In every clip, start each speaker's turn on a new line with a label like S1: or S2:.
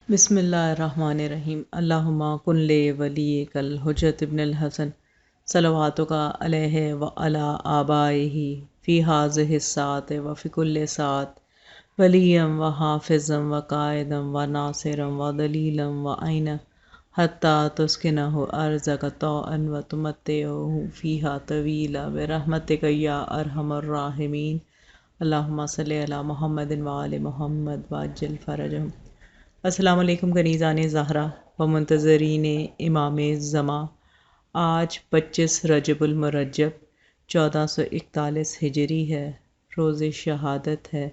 S1: بسم اللہ الرحمن الرحیم۔ اللہم کن لی ولیک الحجۃ ابن الحسن صلواتک علیہ وعلی آبائہ فی ہذہ الساعۃ وفی کل ساعۃ ولیا وحافظا وقائدا وناصرا ودلیلا وعینا حتی تسکنہ ارضک طوعا وتمتعہ فیہا طویلا برحمتک یا ارحم الراحمین۔ اللہم صلی علی محمد وآل محمد وعجل فرجہم۔ السلام علیکم کنیزان زہرا و منتظرین امام زمان۔ آج 25 رجب المرجب 1441 ہجری ہے، روز شہادت ہے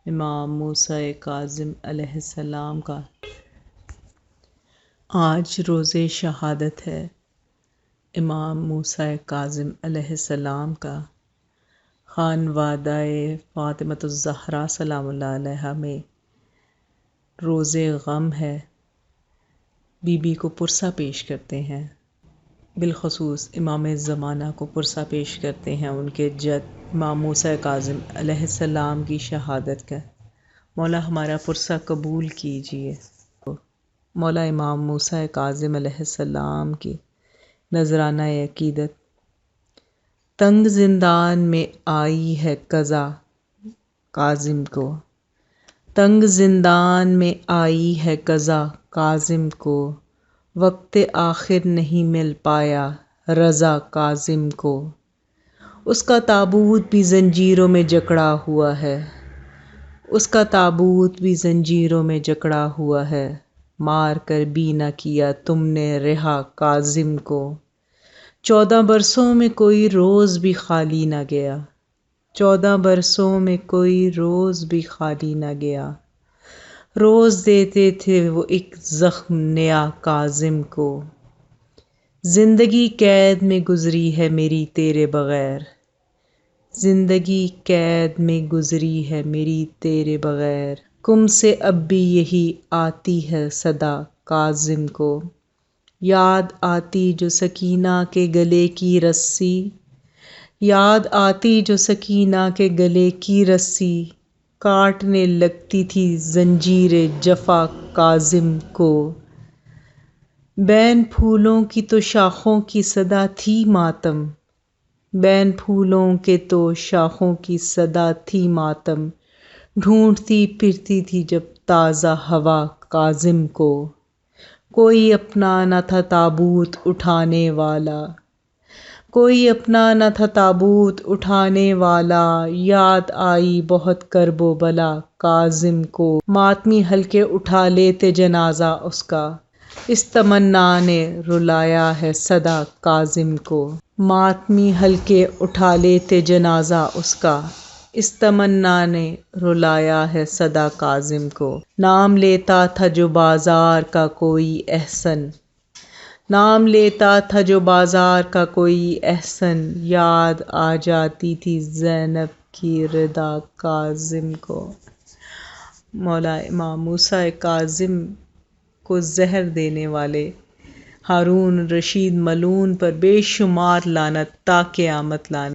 S1: امام موسیٰ کاظم علیہ السلام کا۔ آج روز شہادت ہے امام موسیٰ کاظم علیہ السلام کا۔ خانوادہ فاطمۃ الزہرا سلام اللہ علیہا میں روز غم ہے، بی بی کو پرسہ پیش کرتے ہیں، بالخصوص امام زمانہ کو پرسہ پیش کرتے ہیں ان کے جد امام موسیٰ کاظم علیہ السلام کی شہادت کا۔ مولا ہمارا پرسہ قبول کیجیے۔ مولا امام موسیٰ کاظم علیہ السلام کی نذرانہ عقیدت۔ تنگ زندان میں آئی ہے قضا کاظم کو، تنگ زندان میں آئی ہے قضا کاظم کو، وقت آخر نہیں مل پایا رضا کاظم کو۔ اس کا تابوت بھی زنجیروں میں جکڑا ہوا ہے، اس کا تابوت بھی زنجیروں میں جکڑا ہوا ہے، مار کر بھی نہ کیا تم نے رہا کاظم کو۔ 14 برسوں میں کوئی روز بھی خالی نہ گیا، 14 برسوں میں کوئی روز بھی خالی نہ گیا، روز دیتے تھے وہ ایک زخم نیا کاظم کو۔ زندگی قید میں گزری ہے میری تیرے بغیر، زندگی قید میں گزری ہے میری تیرے بغیر، کم سے اب بھی یہی آتی ہے صدا کاظم کو۔ یاد آتی جو سکینہ کے گلے کی رسی، یاد آتی جو سکینہ کے گلے کی رسی، کاٹنے لگتی تھی زنجیر جفا کاظم کو۔ بین پھولوں کی تو شاخوں کی صدا تھی ماتم، بین پھولوں کے تو شاخوں کی صدا تھی ماتم، ڈھونڈتی پھرتی تھی جب تازہ ہوا کاظم کو۔ کوئی اپنا نہ تھا تابوت اٹھانے والا، کوئی اپنا نہ تھا تابوت اٹھانے والا، یاد آئی بہت کرب و بلا کاظم کو۔ ماتمی حلقے اٹھا لیتے جنازہ اس کا، اس تمنا نے رلایا ہے صدا کاظم کو۔ ماتمی حلقے اٹھا لیتے جنازہ اس کا، اس تمنا نے رلایا ہے صدا کاظم کو۔ نام لیتا تھا جو بازار کا کوئی احسن، نام لیتا تھا جو بازار کا کوئی احسن، یاد آ جاتی تھی زینب کی ردا کاظم کو۔ مولا امام موسیٰ کاظم کو زہر دینے والے ہارون رشید ملعون پر بے شمار لعنت تا قیامت لانے